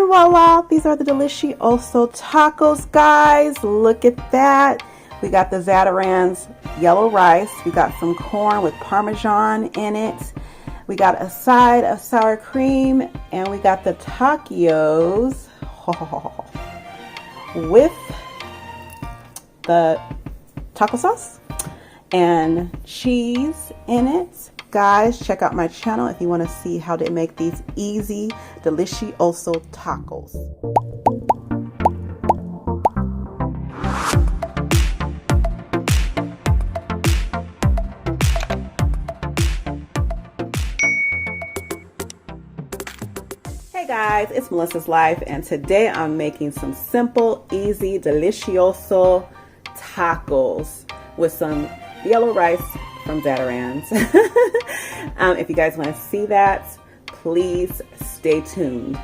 voila, these are the Delicioso tacos, guys. Look at that. We got the Zatarain's yellow rice. We got some corn with Parmesan in it. We got a side of sour cream, and we got the Takis with the taco sauce and cheese in it. Guys, check out my channel if you want to see how to make these easy Delicioso tacos. Hey guys, it's Melissa's Life, and today I'm making some simple, easy, Delicioso tacos with some yellow rice from Zatarain's. If you guys want to see that, please stay tuned.